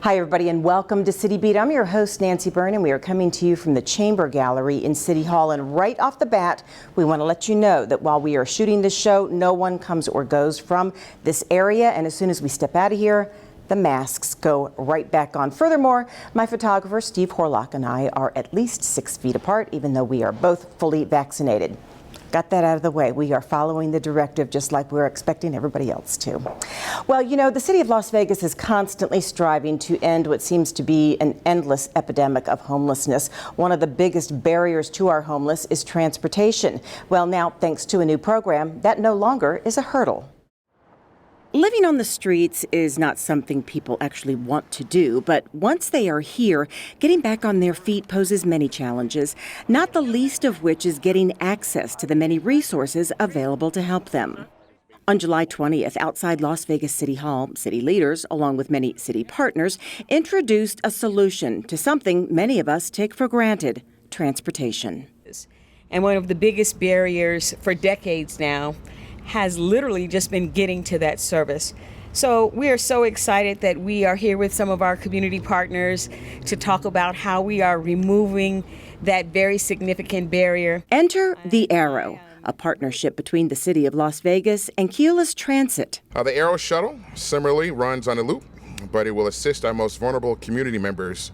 Hi, everybody, and welcome to City Beat. I'm your host, Nancy Byrne, and we are coming to you from the Chamber Gallery in City Hall. And right off the bat, we want to let you know that while we are shooting this show, no one comes or goes from this area. And as soon as we step out of here, the masks go right back on. Furthermore, my photographer, Steve Horlock, and I are at least 6 feet apart, even though we are both fully vaccinated. Got that out of the way. We are following the directive just like we're expecting everybody else to. Well, you know, the city of Las Vegas is constantly striving to end what seems to be an endless epidemic of homelessness. One of the biggest barriers to our homeless is transportation. Well, now, thanks to a new program, that no longer is a hurdle. Living on the streets is not something people actually want to do, but once they are here, getting back on their feet poses many challenges, not the least of which is getting access to the many resources available to help them. On July 20th, outside Las Vegas City Hall, city leaders, along with many city partners, introduced a solution to something many of us take for granted: transportation. And one of the biggest barriers for decades now has literally just been getting to that service. So we are so excited that we are here with some of our community partners to talk about how we are removing that very significant barrier. Enter The Arrow, a partnership between the city of Las Vegas and Keolis Transit. The Arrow shuttle similarly runs on a loop, but it will assist our most vulnerable community members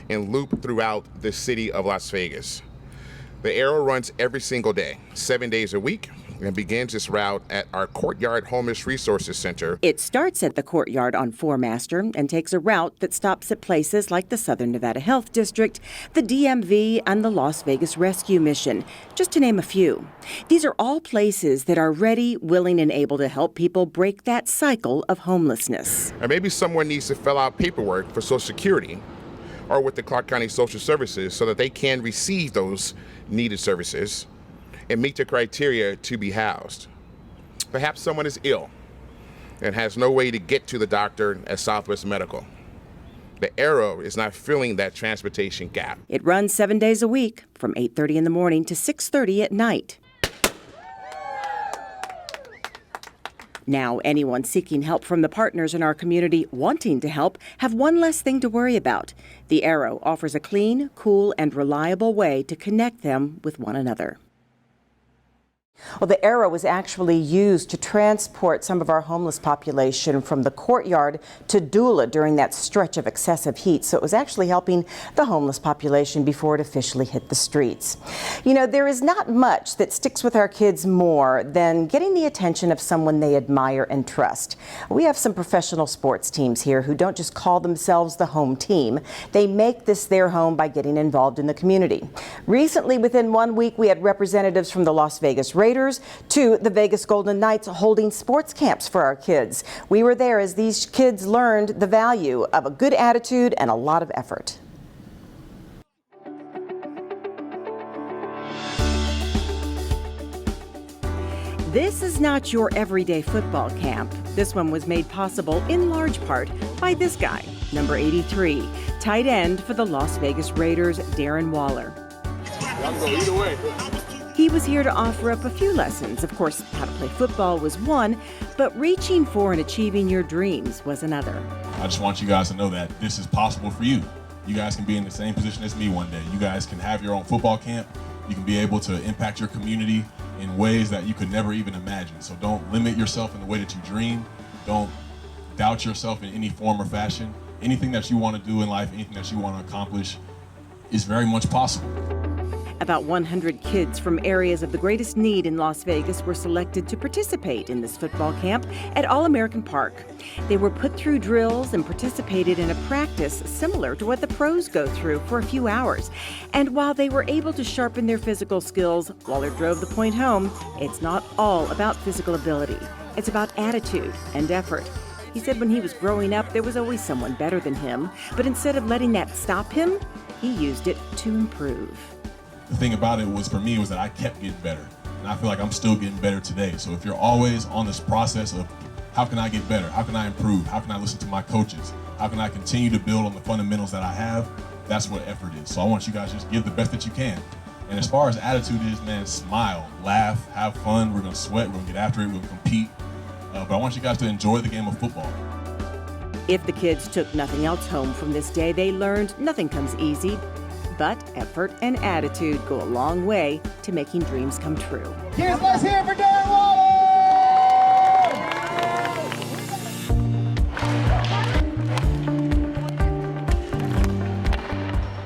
in loop throughout the city of Las Vegas. The Arrow runs every single day, 7 days a week, and begins its route at our Courtyard Homeless Resources Center. It starts at the Courtyard on Four-Master and takes a route that stops at places like the Southern Nevada Health District, the DMV, and the Las Vegas Rescue Mission, just to name a few. These are all places that are ready, willing, and able to help people break that cycle of homelessness. Or maybe someone needs to fill out paperwork for Social Security or with the Clark County Social Services so that they can receive those needed services and meet the criteria to be housed. Perhaps someone is ill and has no way to get to the doctor at Southwest Medical. The Arrow is not filling that transportation gap. It runs 7 days a week from 8:30 in the morning to 6:30 at night. Now, anyone seeking help from the partners in our community wanting to help have one less thing to worry about. The Arrow offers a clean, cool, and reliable way to connect them with one another. Well, the Arrow was actually used to transport some of our homeless population from the Courtyard to Dula during that stretch of excessive heat. So it was actually helping the homeless population before it officially hit the streets. You know, there is not much that sticks with our kids more than getting the attention of someone they admire and trust. We have some professional sports teams here who don't just call themselves the home team. They make this their home by getting involved in the community. Recently, within 1 week, we had representatives from the Las Vegas Raiders to the Vegas Golden Knights holding sports camps for our kids. We were there as these kids learned the value of a good attitude and a lot of effort. This is not your everyday football camp. This one was made possible in large part by this guy, number 83, tight end for the Las Vegas Raiders, Darren Waller. Y'all go either way. He was here to offer up a few lessons. Of course, how to play football was one, but reaching for and achieving your dreams was another. I just want you guys to know that this is possible for you. You guys can be in the same position as me one day. You guys can have your own football camp. You can be able to impact your community in ways that you could never even imagine. So don't limit yourself in the way that you dream. Don't doubt yourself in any form or fashion. Anything that you want to do in life, anything that you want to accomplish is very much possible. About 100 kids from areas of the greatest need in Las Vegas were selected to participate in this football camp at All-American Park. They were put through drills and participated in a practice similar to what the pros go through for a few hours. And while they were able to sharpen their physical skills, Waller drove the point home, it's not all about physical ability. It's about attitude and effort. He said when he was growing up, there was always someone better than him, but instead of letting that stop him, he used it to improve. The thing about it was, for me, was that I kept getting better. And I feel like I'm still getting better today. So if you're always on this process of how can I get better? How can I improve? How can I listen to my coaches? How can I continue to build on the fundamentals that I have? That's what effort is. So I want you guys to just give the best that you can. And as far as attitude is, man, smile, laugh, have fun. We're gonna sweat, we're gonna get after it, we're gonna compete. But I want you guys to enjoy the game of football. If the kids took nothing else home from this day, they learned nothing comes easy, but effort and attitude go a long way to making dreams come true. Let's hear it for Darren Waller!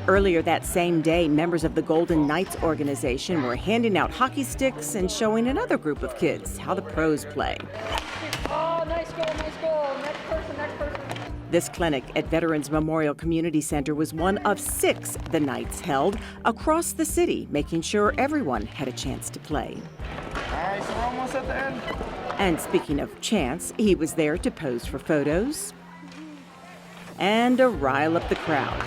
Earlier that same day, members of the Golden Knights organization were handing out hockey sticks and showing another group of kids how the pros play. Oh, nice goal, nice goal. Next person, next person. This clinic at Veterans Memorial Community Center was one of 6 the Knights held across the city, making sure everyone had a chance to play. All right, so we're almost at the end. And speaking of chance, he was there to pose for photos and to rile up the crowd.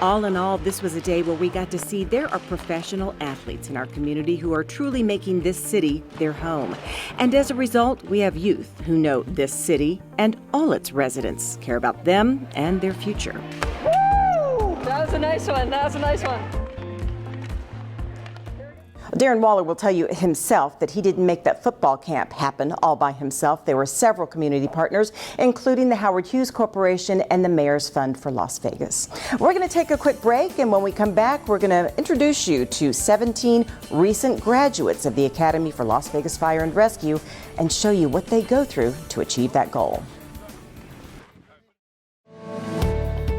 All in all, this was a day where we got to see there are professional athletes in our community who are truly making this city their home. And as a result, we have youth who know this city and all its residents care about them and their future. Woo! That was a nice one. That was a nice one. Darren Waller will tell you himself that he didn't make that football camp happen all by himself. There were several community partners, including the Howard Hughes Corporation and the Mayor's Fund for Las Vegas. We're going to take a quick break, and when we come back, we're going to introduce you to 17 recent graduates of the Academy for Las Vegas Fire and Rescue and show you what they go through to achieve that goal.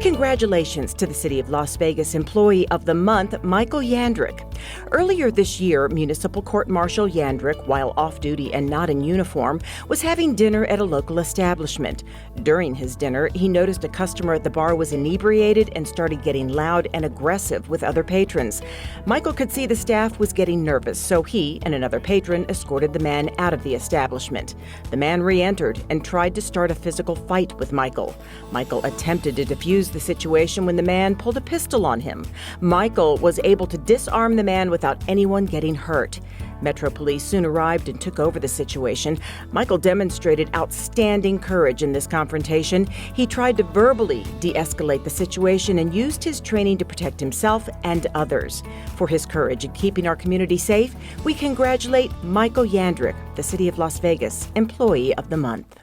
Congratulations to the City of Las Vegas Employee of the Month, Michael Yandrick. Earlier this year, Municipal Court Marshal Yandrick, while off-duty and not in uniform, was having dinner at a local establishment. During his dinner, he noticed a customer at the bar was inebriated and started getting loud and aggressive with other patrons. Michael could see the staff was getting nervous, so he and another patron escorted the man out of the establishment. The man re-entered and tried to start a physical fight with Michael. Michael attempted to defuse the situation when the man pulled a pistol on him. Michael was able to disarm the man without anyone getting hurt. Metro Police soon arrived and took over the situation. Michael demonstrated outstanding courage in this confrontation. He tried to verbally de-escalate the situation and used his training to protect himself and others. For his courage in keeping our community safe, we congratulate Michael Yandrick, the City of Las Vegas Employee of the Month.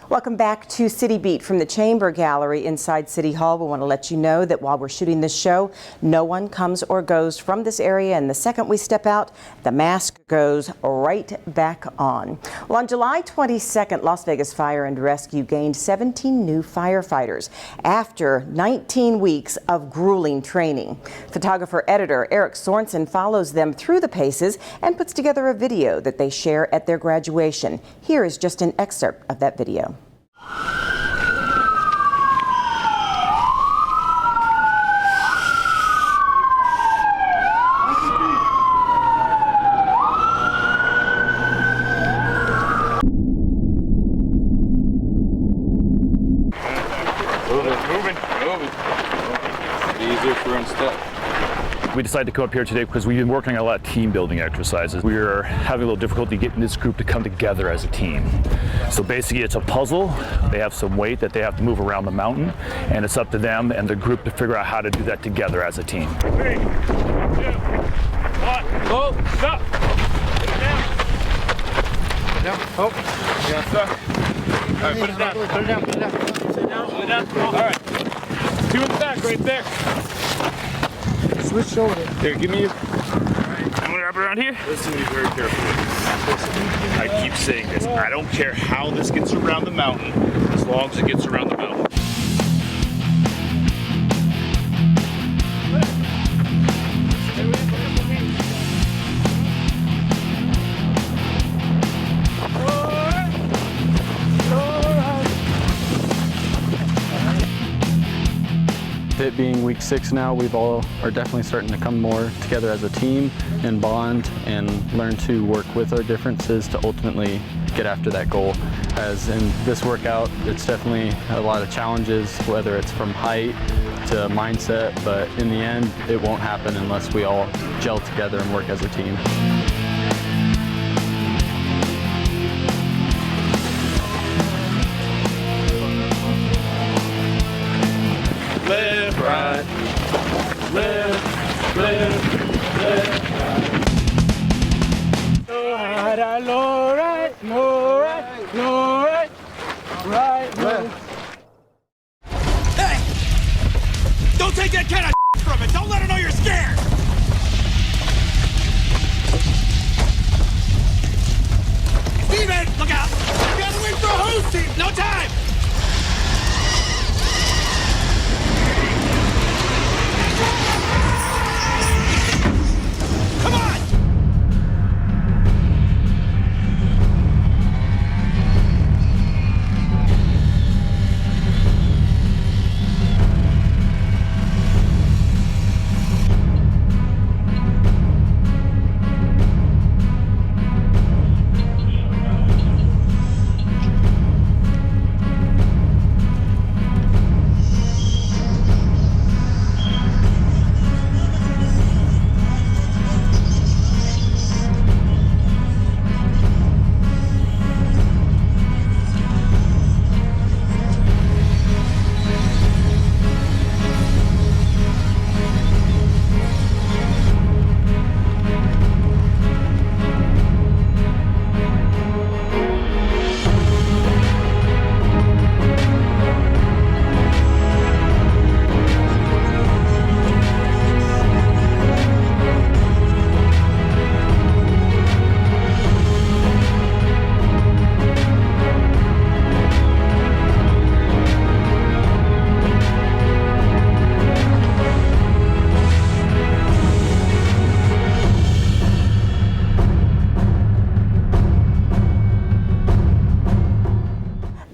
Welcome back to City Beat from the Chamber Gallery inside City Hall. We want to let you know that while we're shooting this show, no one comes or goes from this area, and the second we step out, the mask goes right back on. Well, on July 22nd, Las Vegas Fire and Rescue gained 17 new firefighters after 19 weeks of grueling training. Photographer-editor Eric Sorensen follows them through the paces and puts together a video that they share at their graduation. Here is just an excerpt of that video. Easier for him step. We decided to come up here today because we've been working on a lot of team building exercises. We are having a little difficulty getting this group to come together as a team. So basically it's a puzzle. They have some weight that they have to move around the mountain, and it's up to them and the group to figure out how to do that together as a team. 3, 2, 1, go, stop. Put it down. Oh. Yeah, sir. All right, put it down. Put it down, put it down. Sit down. Put it down. All right. 2 in the back right there. Switch shoulder. Here, give me your... I'm gonna wrap it around here. Listen to me very carefully. I keep saying this. I don't care how this gets around the mountain, as long as it gets around the mountain. It being week 6 now, we've all are definitely starting to come more together as a team and bond and learn to work with our differences to ultimately get after that goal. As in this workout, it's definitely a lot of challenges, whether it's from height, to mindset, but in the end, it won't happen unless we all gel together and work as a team. Left, right. Left, left, left, right. No right, no right, no right, right, left. Hey! Don't take that kind of from it! Don't let her know you're scared! Steven, look out! You gotta wait for a hose team! No time! Come on!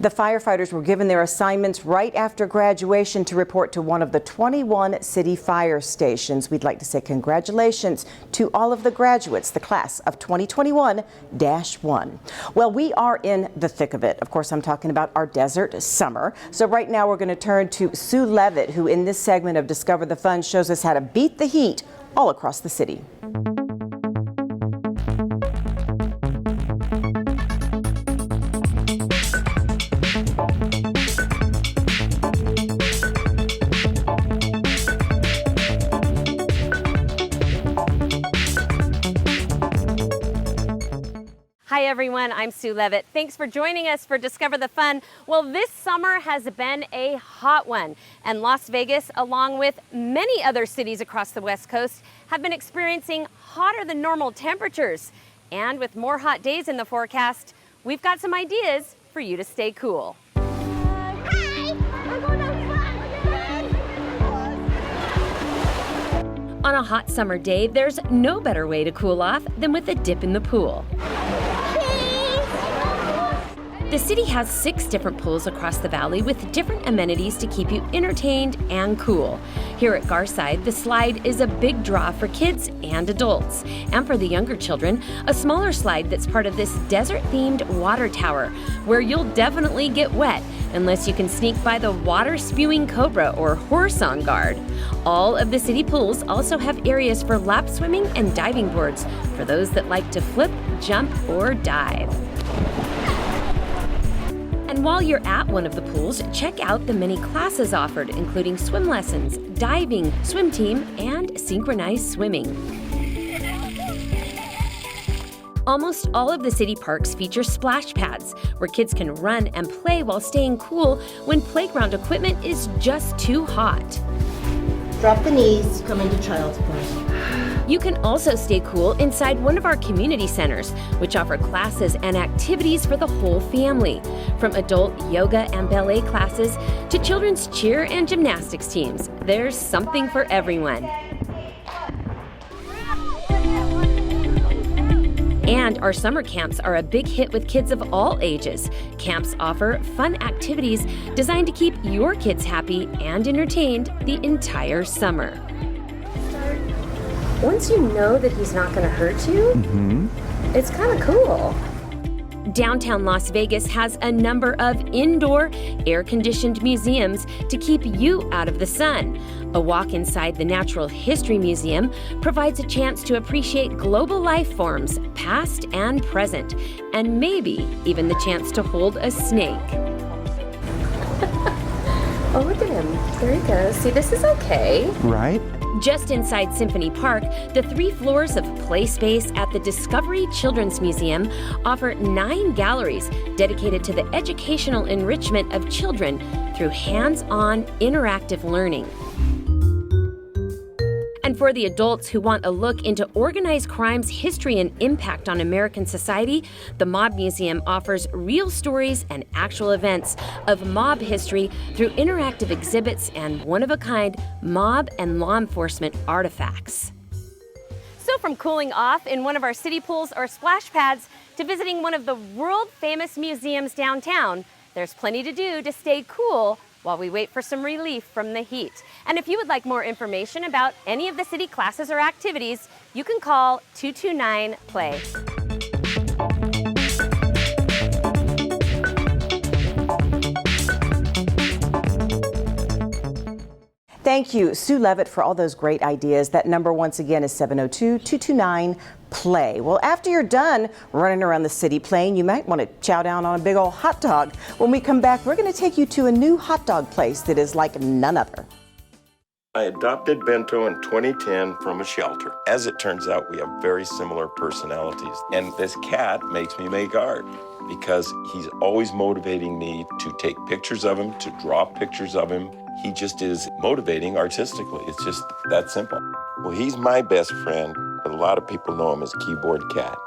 The firefighters were given their assignments right after graduation to report to one of the 21 city fire stations. We'd like to say congratulations to all of the graduates, the class of 2021-1. Well, we are in the thick of it. Of course, I'm talking about our desert summer. So right now we're going to turn to Sue Levitt, who in this segment of Discover the Fun shows us how to beat the heat all across the city. Hi everyone, I'm Sue Levitt. Thanks for joining us for Discover the Fun. Well, this summer has been a hot one, and Las Vegas, along with many other cities across the West Coast, have been experiencing hotter than normal temperatures. And with more hot days in the forecast, we've got some ideas for you to stay cool. On a hot summer day, there's no better way to cool off than with a dip in the pool. The city has 6 different pools across the valley with different amenities to keep you entertained and cool. Here at Garside, the slide is a big draw for kids and adults. And for the younger children, a smaller slide that's part of this desert-themed water tower, where you'll definitely get wet unless you can sneak by the water-spewing cobra or horse on guard. All of the city pools also have areas for lap swimming and diving boards for those that like to flip, jump, or dive. And while you're at one of the pools, check out the many classes offered, including swim lessons, diving, swim team, and synchronized swimming. Almost all of the city parks feature splash pads, where kids can run and play while staying cool when playground equipment is just too hot. Drop the knees, come into child's pose. You can also stay cool inside one of our community centers, which offer classes and activities for the whole family. From adult yoga and ballet classes to children's cheer and gymnastics teams, there's something for everyone. And our summer camps are a big hit with kids of all ages. Camps offer fun activities designed to keep your kids happy and entertained the entire summer. Once you know that he's not going to hurt you, it's kind of cool. Downtown Las Vegas has a number of indoor, air-conditioned museums to keep you out of the sun. A walk inside the Natural History Museum provides a chance to appreciate global life forms, past and present, and maybe even the chance to hold a snake. Oh, look at him. There he goes. See, this is okay. Right? Just inside Symphony Park, the 3 floors of play space at the Discovery Children's Museum offer 9 galleries dedicated to the educational enrichment of children through hands-on interactive learning. And for the adults who want a look into organized crime's history and impact on American society, the Mob Museum offers real stories and actual events of mob history through interactive exhibits and one-of-a-kind mob and law enforcement artifacts. So from cooling off in one of our city pools or splash pads to visiting one of the world-famous museums downtown, there's plenty to do to stay cool while we wait for some relief from the heat. And if you would like more information about any of the city classes or activities, you can call 229-PLAY. Thank you, Sue Levitt, for all those great ideas. That number, once again, is 702-229-PLAY. Well, after you're done running around the city playing, you might want to chow down on a big old hot dog. When we come back, we're going to take you to a new hot dog place that is like none other. I adopted Bento in 2010 from a shelter. As it turns out, we have very similar personalities. And this cat makes me make art because he's always motivating me to take pictures of him, to draw pictures of him. He just is motivating artistically. It's just that simple. Well, he's my best friend, but a lot of people know him as Keyboard Cat.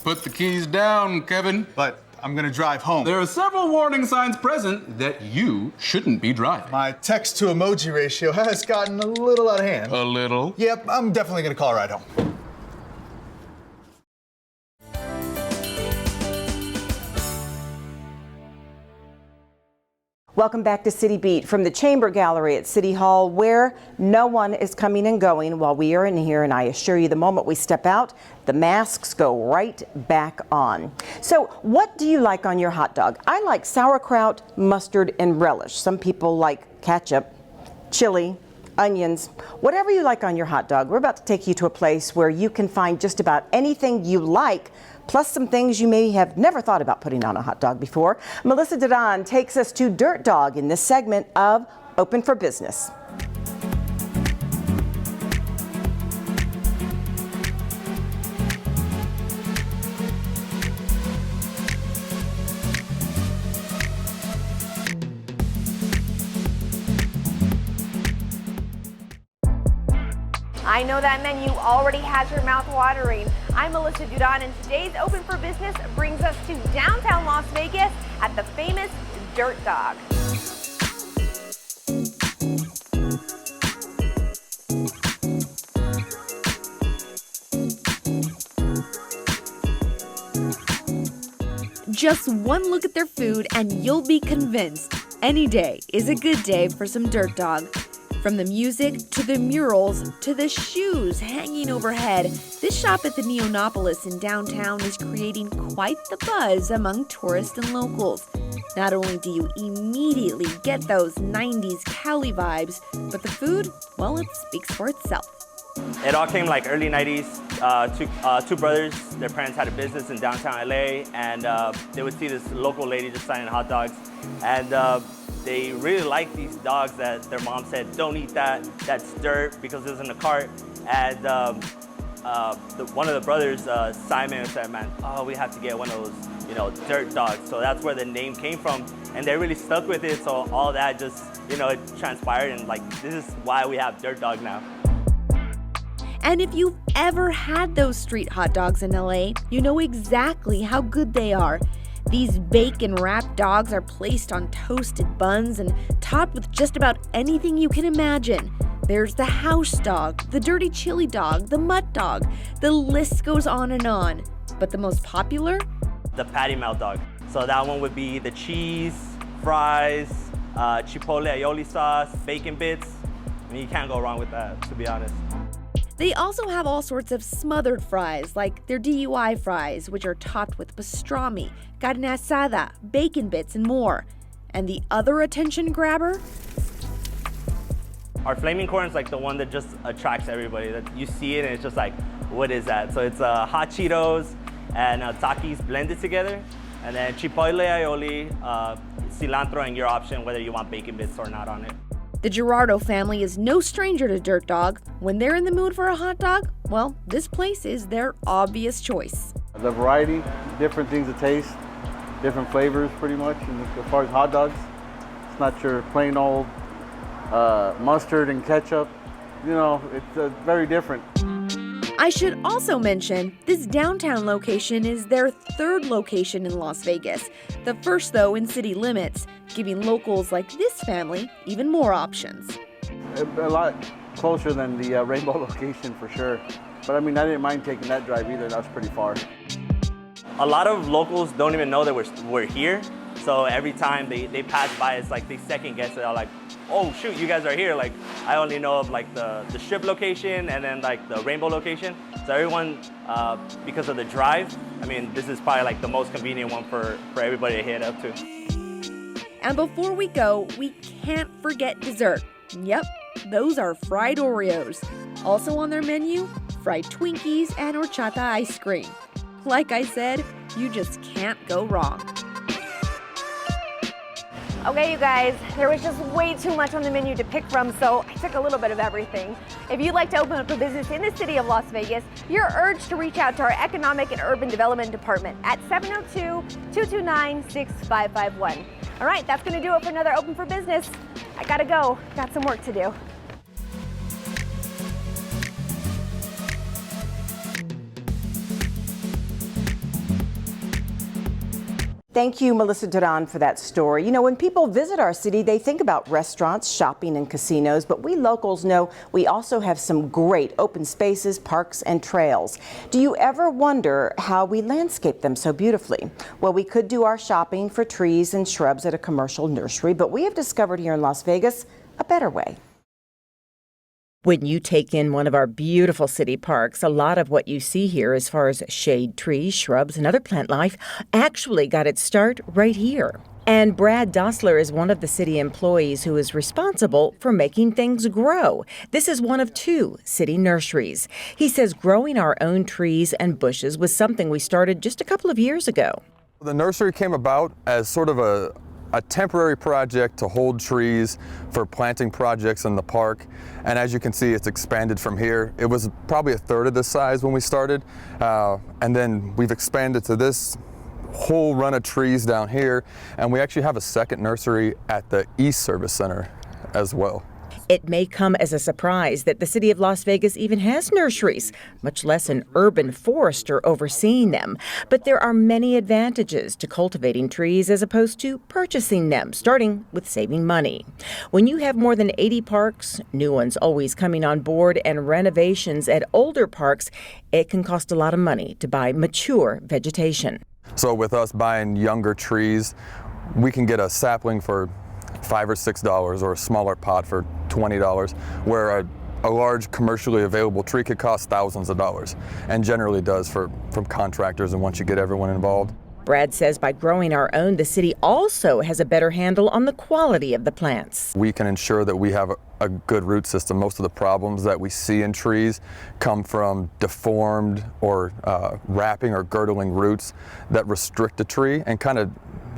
Put the keys down, Kevin. But I'm gonna drive home. There are several warning signs present that you shouldn't be driving. My text to emoji ratio has gotten a little out of hand. A little? Yep, I'm definitely gonna call a ride home. Welcome back to City Beat from the Chamber Gallery at City Hall, where no one is coming and going while we are in here, and I assure you the moment we step out, the masks go right back on. So what do you like on your hot dog? I like sauerkraut, mustard, and relish. Some people like ketchup, chili, onions, whatever you like on your hot dog. We're about to take you to a place where you can find just about anything you like, plus some things you may have never thought about putting on a hot dog before. Melissa Dodon takes us to Dirt Dog in this segment of Open for Business. I know that menu already has your mouth watering. I'm Melissa Dudon, and today's Open for Business brings us to downtown Las Vegas at the famous Dirt Dog. Just one look at their food and you'll be convinced any day is a good day for some Dirt Dog. From the music, to the murals, to the shoes hanging overhead, this shop at the Neonopolis in downtown is creating quite the buzz among tourists and locals. Not only do you immediately get those 90s Cali vibes, but the food, well, it speaks for itself. It all came like early 90s. Two brothers, their parents had a business in downtown LA, and they would see this local lady just selling hot dogs. And they really liked these dogs that their mom said, don't eat that, that's dirt, because it was in the cart. And one of the brothers, Simon, said, man, we have to get one of those, dirt dogs. So that's where the name came from. And they really stuck with it, so all that just, it transpired, and like, this is why we have Dirt Dog now. And if you've ever had those street hot dogs in LA, you know exactly how good they are. These bacon-wrapped dogs are placed on toasted buns and topped with just about anything you can imagine. There's the house dog, the dirty chili dog, the mutt dog. The list goes on and on. But the most popular? The patty melt dog. So that one would be the cheese, fries, chipotle aioli sauce, bacon bits. I mean, you can't go wrong with that, to be honest. They also have all sorts of smothered fries, like their DUI fries, which are topped with pastrami, carne asada, bacon bits, and more. And the other attention grabber? Our flaming corn is like the one that just attracts everybody. That you see it and it's just like, what is that? So it's hot Cheetos and Takis blended together, and then chipotle aioli, cilantro, and your option whether you want bacon bits or not on it. The Gerardo family is no stranger to Dirt Dog. When they're in the mood for a hot dog, well, this place is their obvious choice. The variety, different things to taste, different flavors pretty much. And as far as hot dogs, it's not your plain old mustard and ketchup. You know, it's very different. I should also mention this downtown location is their third location in Las Vegas. The first, though, in city limits, giving locals like this family even more options. A lot closer than the Rainbow location for sure. But I mean, I didn't mind taking that drive either. That was pretty far. A lot of locals don't even know that we're here. So every time they pass by, it's like they second guess it. They're like, oh shoot, you guys are here. Like, I only know of like the strip location and then like the Rainbow location. So everyone, because of the drive, I mean, this is probably like the most convenient one for everybody to hit up to. And before we go, we can't forget dessert. Yep, those are fried Oreos. Also on their menu, fried Twinkies and horchata ice cream. Like I said, you just can't go wrong. Okay, you guys, there was just way too much on the menu to pick from, so I took a little bit of everything. If you'd like to open up a business in the city of Las Vegas, you're urged to reach out to our Economic and Urban Development Department at 702-229-6551. All right, that's going to do it for another Open for Business. I gotta go. Got some work to do. Thank you, Melissa Duran, for that story. You know, when people visit our city, they think about restaurants, shopping, and casinos, but we locals know we also have some great open spaces, parks, and trails. Do you ever wonder how we landscape them so beautifully? Well, we could do our shopping for trees and shrubs at a commercial nursery, but we have discovered here in Las Vegas a better way. When you take in one of our beautiful city parks, a lot of what you see here as far as shade trees, shrubs, and other plant life actually got its start right here. And Brad Dossler is one of the city employees who is responsible for making things grow. This is one of 2 city nurseries. He says growing our own trees and bushes was something we started just a couple of years ago. The nursery came about as sort of a temporary project to hold trees for planting projects in the park. And as you can see, it's expanded from here. It was probably a third of this size when we started. And then we've expanded to this whole run of trees down here. And we actually have a second nursery at the East Service Center as well. It may come as a surprise that the city of Las Vegas even has nurseries, much less an urban forester overseeing them. But there are many advantages to cultivating trees as opposed to purchasing them, starting with saving money. When you have more than 80 parks, new ones always coming on board, and renovations at older parks, it can cost a lot of money to buy mature vegetation. So with us buying younger trees, we can get a sapling for $5 or $6 or a smaller pot for $20, where a large commercially available tree could cost thousands of dollars, and generally does from contractors and once you get everyone involved. Brad says by growing our own, the city also has a better handle on the quality of the plants. We can ensure that we have a good root system. Most of the problems that we see in trees come from deformed or wrapping or girdling roots that restrict the tree and kind of,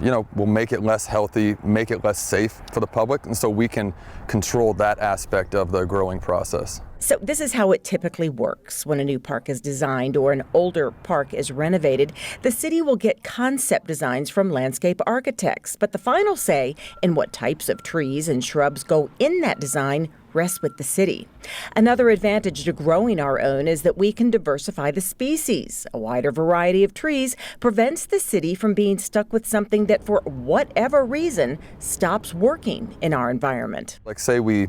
you know, will make it less healthy, make it less safe for the public. And so we can control that aspect of the growing process. So this is how it typically works. When a new park is designed or an older park is renovated, the city will get concept designs from landscape architects. But the final say in what types of trees and shrubs go in that design rests with the city. Another advantage to growing our own is that we can diversify the species. A wider variety of trees prevents the city from being stuck with something that, for whatever reason, stops working in our environment. Like, say we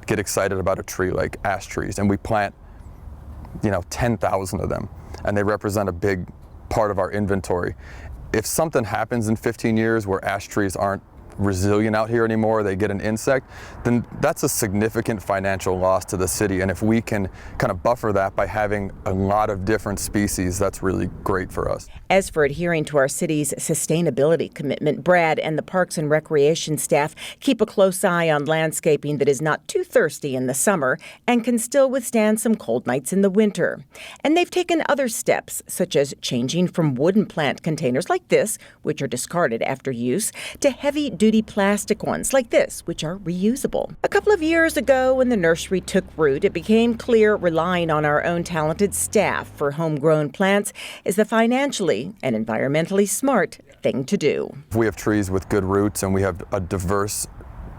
get excited about a tree like ash trees and we plant, 10,000 of them, and they represent a big part of our inventory. If something happens in 15 years where ash trees aren't resilient out here anymore, they get an insect, then that's a significant financial loss to the city. And if we can kind of buffer that by having a lot of different species, that's really great for us. As for adhering to our city's sustainability commitment, Brad and the Parks and Recreation staff keep a close eye on landscaping that is not too thirsty in the summer and can still withstand some cold nights in the winter. And they've taken other steps, such as changing from wooden plant containers like this, which are discarded after use, to heavy-duty plastic ones like this, which are reusable. A couple of years ago, when the nursery took root, it became clear relying on our own talented staff for homegrown plants is the financially and environmentally smart thing to do. If we have trees with good roots and we have a diverse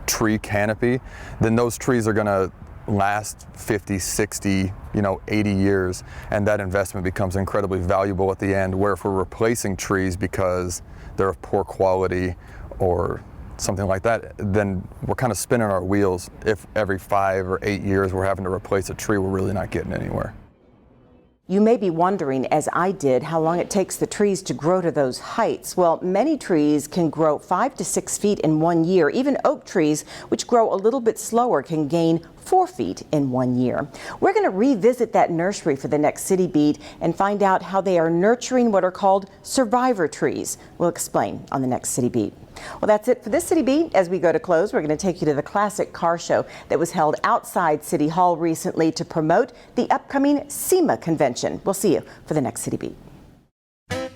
tree canopy, then those trees are going to last 50, 60, 80 years, and that investment becomes incredibly valuable at the end, where if we're replacing trees because they're of poor quality or something like that, then we're kind of spinning our wheels. If every 5 or 8 years we're having to replace a tree, we're really not getting anywhere. You may be wondering, as I did, how long it takes the trees to grow to those heights. Well, many trees can grow 5 to 6 feet in 1 year. Even oak trees, which grow a little bit slower, can gain 4 feet in 1 year. We're going to revisit that nursery for the next City Beat and find out how they are nurturing what are called survivor trees. We'll explain on the next City Beat. Well, that's it for this City Beat. As we go to close, we're going to take you to the classic car show that was held outside City Hall recently to promote the upcoming SEMA convention. We'll see you for the next City Beat. Well,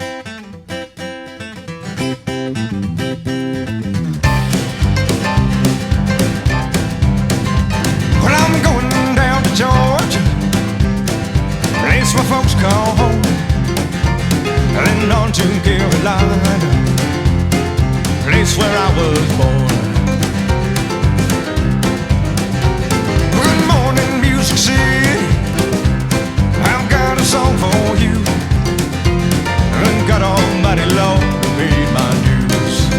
I'm going down to Georgia, place where folks call home, and on to Carolina, place where I was born. Good morning, Music City, I've got a song for you, and God Almighty Lord paid my dues.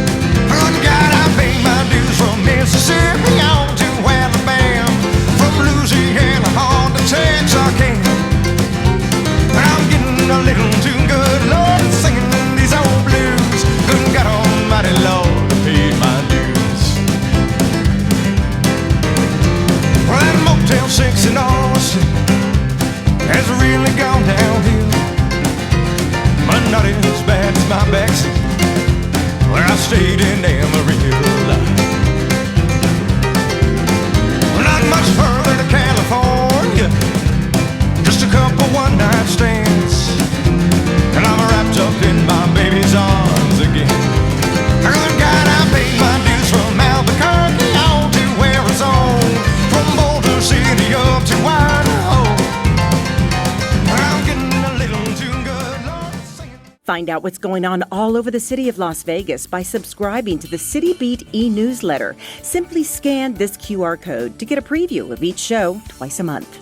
Good God, I paid my dues from Mississippi on to Alabama, from Louisiana on to Texarkana. I'm getting a little too good, Lord, singing these old blues. Good God Almighty Lord paid my dues. Well, that Motel 6 in Austin has really gone downhill, but not as bad as my backseat where I stayed in Amarillo. Not much further to California, just a couple one-night stands, and I'm wrapped up in my baby's arms again. Good God, I paid my dues from Albuquerque on to Arizona, from Boulder City up to Idaho. I'm getting a little too good, Lord, singing. Find out what's going on all over the city of Las Vegas by subscribing to the City Beat e-newsletter. Simply scan this QR code to get a preview of each show twice a month.